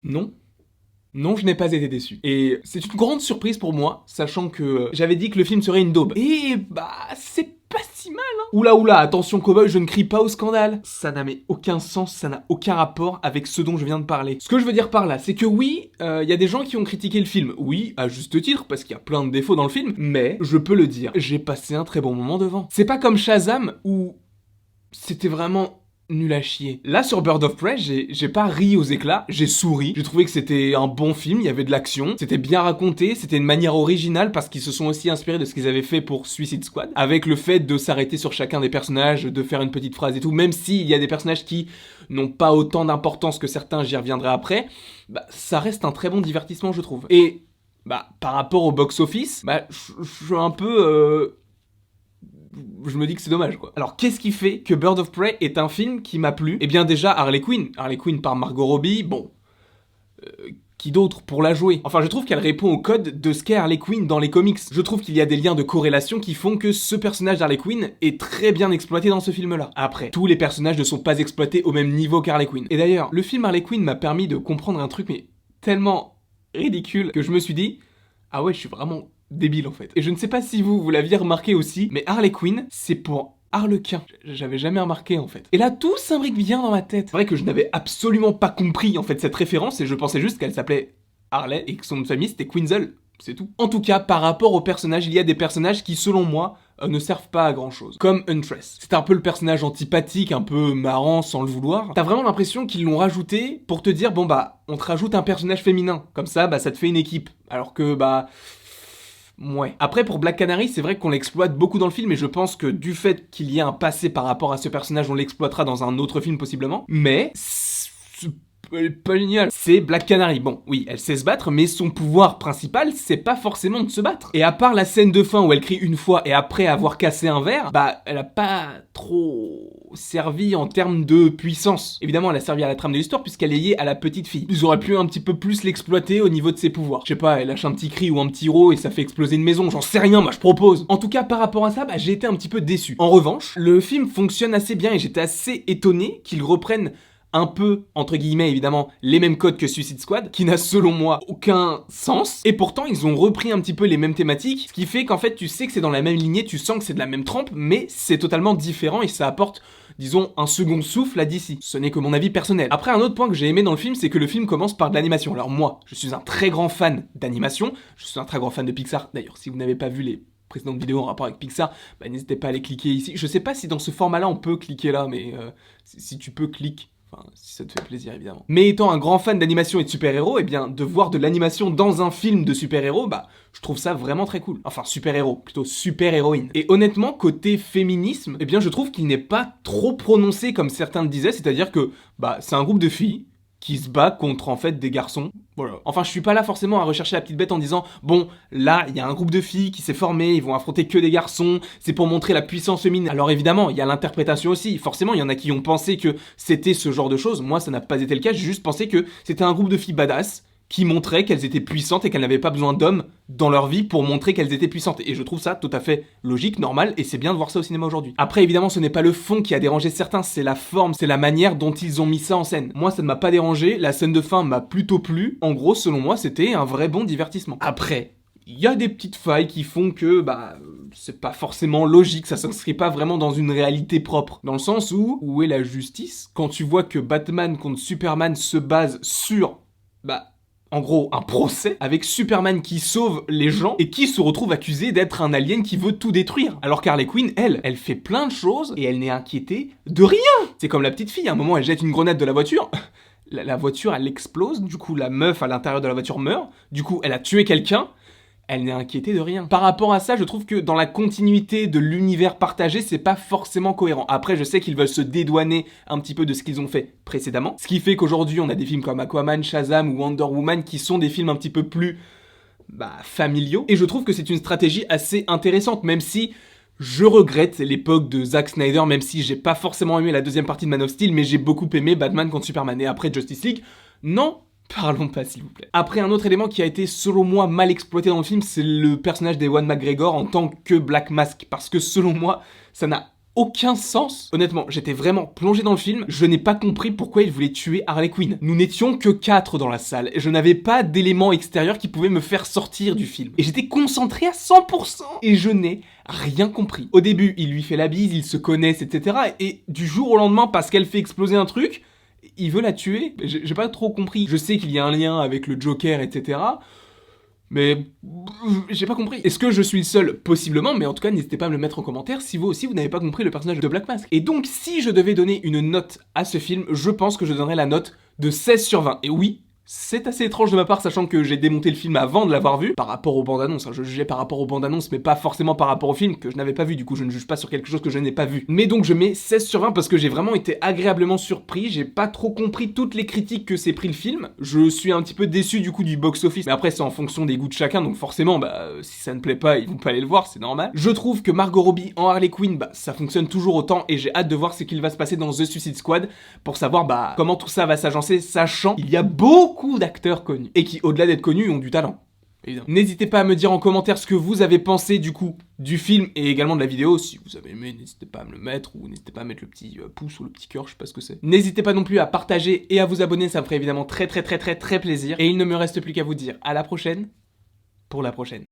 Non. Non, je n'ai pas été déçu. Et c'est une grande surprise pour moi, sachant que j'avais dit que le film serait une daube. Et bah, c'est pas si mal, hein. Oula oula, attention cowboy, je ne crie pas au scandale. Ça n'a mais aucun sens, ça n'a aucun rapport avec ce dont je viens de parler. Ce que je veux dire par là, c'est que oui, y a des gens qui ont critiqué le film. Oui, à juste titre, parce qu'il y a plein de défauts dans le film. Mais, je peux le dire, j'ai passé un très bon moment devant. C'est pas comme Shazam, où c'était vraiment nul à chier. Là, sur Bird of Prey, j'ai pas ri aux éclats, j'ai souri. J'ai trouvé que c'était un bon film, il y avait de l'action, c'était bien raconté, c'était une manière originale parce qu'ils se sont aussi inspirés de ce qu'ils avaient fait pour Suicide Squad, avec le fait de s'arrêter sur chacun des personnages, de faire une petite phrase et tout, même s'il y a des personnages qui n'ont pas autant d'importance que certains, j'y reviendrai après, bah, ça reste un très bon divertissement, je trouve. Et, bah, par rapport au box-office, bah, je suis un peu... je me dis que c'est dommage, quoi. Alors, qu'est-ce qui fait que Bird of Prey est un film qui m'a plu? Eh bien, déjà, Harley Quinn. Harley Quinn par Margot Robbie, bon... qui d'autre pour la jouer? Enfin, je trouve qu'elle répond au code de ce qu'est Harley Quinn dans les comics. Je trouve qu'il y a des liens de corrélation qui font que ce personnage d'Harley Quinn est très bien exploité dans ce film-là. Après, tous les personnages ne sont pas exploités au même niveau qu'Harley Quinn. Et d'ailleurs, le film Harley Quinn m'a permis de comprendre un truc, mais tellement ridicule, que je me suis dit, ah ouais, je suis vraiment débile en fait. Et je ne sais pas si vous l'aviez remarqué aussi, mais Harley Quinn, c'est pour Harlequin. J'avais jamais remarqué en fait. Et là, tout s'imbrique bien dans ma tête. C'est vrai que je n'avais absolument pas compris en fait cette référence et je pensais juste qu'elle s'appelait Harley et que son nom de famille c'était Quinzel. C'est tout. En tout cas, par rapport aux personnages, il y a des personnages qui, selon moi, ne servent pas à grand chose. Comme Huntress. C'est un peu le personnage antipathique, un peu marrant sans le vouloir. T'as vraiment l'impression qu'ils l'ont rajouté pour te dire, bon bah, on te rajoute un personnage féminin. Comme ça, bah, ça te fait une équipe. Alors que, bah... ouais. Après, pour Black Canary, c'est vrai qu'on l'exploite beaucoup dans le film, et je pense que du fait qu'il y ait un passé par rapport à ce personnage, on l'exploitera dans un autre film possiblement. Mais... c'est pas génial. C'est Black Canary. Bon, oui, elle sait se battre, mais son pouvoir principal, c'est pas forcément de se battre. Et à part la scène de fin où elle crie une fois et après avoir cassé un verre, bah, elle a pas trop servi en termes de puissance. Évidemment, elle a servi à la trame de l'histoire puisqu'elle est liée à la petite fille. Ils auraient pu un petit peu plus l'exploiter au niveau de ses pouvoirs. Je sais pas, elle lâche un petit cri ou un petit rot et ça fait exploser une maison. J'en sais rien, moi je propose. En tout cas, par rapport à ça, bah, j'ai été un petit peu déçu. En revanche, le film fonctionne assez bien et j'étais assez étonné qu'il reprenne un peu, entre guillemets évidemment, les mêmes codes que Suicide Squad, qui n'a selon moi aucun sens, et pourtant ils ont repris un petit peu les mêmes thématiques, ce qui fait qu'en fait tu sais que c'est dans la même lignée, tu sens que c'est de la même trempe, mais c'est totalement différent et ça apporte, disons, un second souffle à DC. Ce n'est que mon avis personnel. Après, un autre point que j'ai aimé dans le film, c'est que le film commence par de l'animation. Alors moi, je suis un très grand fan d'animation, je suis un très grand fan de Pixar, d'ailleurs si vous n'avez pas vu les précédentes vidéos en rapport avec Pixar, bah, n'hésitez pas à les cliquer ici. Je sais pas si dans ce format-là on peut cliquer là, mais si tu peux, clique. Enfin, si ça te fait plaisir, évidemment. Mais étant un grand fan d'animation et de super-héros, eh bien, de voir de l'animation dans un film de super-héros, bah, je trouve ça vraiment très cool. Enfin, super-héros, plutôt super-héroïne. Et honnêtement, côté féminisme, eh bien, je trouve qu'il n'est pas trop prononcé comme certains le disaient, c'est-à-dire que, bah, c'est un groupe de filles qui se bat contre, en fait, des garçons. Voilà. Enfin, je suis pas là forcément à rechercher la petite bête en disant, bon, là, il y a un groupe de filles qui s'est formé, ils vont affronter que des garçons, c'est pour montrer la puissance féminine. Alors évidemment, il y a l'interprétation aussi. Forcément, il y en a qui ont pensé que c'était ce genre de choses. Moi, ça n'a pas été le cas, j'ai juste pensé que c'était un groupe de filles badass qui montraient qu'elles étaient puissantes et qu'elles n'avaient pas besoin d'hommes dans leur vie pour montrer qu'elles étaient puissantes. Et je trouve ça tout à fait logique, normal, et c'est bien de voir ça au cinéma aujourd'hui. Après, évidemment, ce n'est pas le fond qui a dérangé certains, c'est la forme, c'est la manière dont ils ont mis ça en scène. Moi, ça ne m'a pas dérangé, la scène de fin m'a plutôt plu. En gros, selon moi, c'était un vrai bon divertissement. Après, il y a des petites failles qui font que, bah, c'est pas forcément logique, ça s'inscrit pas vraiment dans une réalité propre. Dans le sens où est la justice? Quand tu vois que Batman contre Superman se base sur, bah, en gros, un procès avec Superman qui sauve les gens et qui se retrouve accusé d'être un alien qui veut tout détruire. Alors qu'Harley Quinn, elle fait plein de choses et elle n'est inquiétée de rien. C'est comme la petite fille, à un moment elle jette une grenade de la voiture, la voiture elle explose, du coup la meuf à l'intérieur de la voiture meurt, du coup elle a tué quelqu'un, elle n'est inquiétée de rien. Par rapport à ça, je trouve que dans la continuité de l'univers partagé, c'est pas forcément cohérent. Après, je sais qu'ils veulent se dédouaner un petit peu de ce qu'ils ont fait précédemment, ce qui fait qu'aujourd'hui, on a des films comme Aquaman, Shazam ou Wonder Woman qui sont des films un petit peu plus, bah, familiaux. Et je trouve que c'est une stratégie assez intéressante, même si je regrette l'époque de Zack Snyder, même si j'ai pas forcément aimé la deuxième partie de Man of Steel, mais j'ai beaucoup aimé Batman contre Superman. Et après Justice League, non, parlons pas, s'il vous plaît. Après, un autre élément qui a été, selon moi, mal exploité dans le film, c'est le personnage d'Ewan McGregor en tant que Black Mask. Parce que, selon moi, ça n'a aucun sens. Honnêtement, j'étais vraiment plongé dans le film, je n'ai pas compris pourquoi il voulait tuer Harley Quinn. Nous n'étions que 4 dans la salle, et je n'avais pas d'éléments extérieurs qui pouvaient me faire sortir du film. Et j'étais concentré à 100%, et je n'ai rien compris. Au début, il lui fait la bise, ils se connaissent, etc. Et du jour au lendemain, parce qu'elle fait exploser un truc, il veut la tuer. J'ai pas trop compris. Je sais qu'il y a un lien avec le Joker, etc. Mais j'ai pas compris. Est-ce que je suis le seul? Possiblement, mais en tout cas, n'hésitez pas à me le mettre en commentaire si vous aussi vous n'avez pas compris le personnage de Black Mask. Et donc, si je devais donner une note à ce film, je pense que je donnerais la note de 16 sur 20. Et oui, c'est assez étrange de ma part, sachant que j'ai démonté le film avant de l'avoir vu, par rapport aux bandes annonces. Je jugeais par rapport aux bandes annonces, mais pas forcément par rapport au film que je n'avais pas vu. Du coup, je ne juge pas sur quelque chose que je n'ai pas vu. Mais donc, je mets 16 sur 20 parce que j'ai vraiment été agréablement surpris. J'ai pas trop compris toutes les critiques que s'est pris le film. Je suis un petit peu déçu du coup du box-office. Mais après, c'est en fonction des goûts de chacun. Donc forcément, si ça ne plaît pas, ils vont pas aller le voir, c'est normal. Je trouve que Margot Robbie en Harley Quinn, ça fonctionne toujours autant. Et j'ai hâte de voir ce qu'il va se passer dans The Suicide Squad pour savoir comment tout ça va s'agencer, sachant qu'il y a beaucoup d'acteurs connus. Et qui, au-delà d'être connus, ont du talent. Évidemment. N'hésitez pas à me dire en commentaire ce que vous avez pensé du coup du film et également de la vidéo. Si vous avez aimé, n'hésitez pas à me le mettre ou n'hésitez pas à mettre le petit pouce ou le petit cœur, je sais pas ce que c'est. N'hésitez pas non plus à partager et à vous abonner, ça me ferait évidemment très plaisir. Et il ne me reste plus qu'à vous dire à la prochaine pour la prochaine.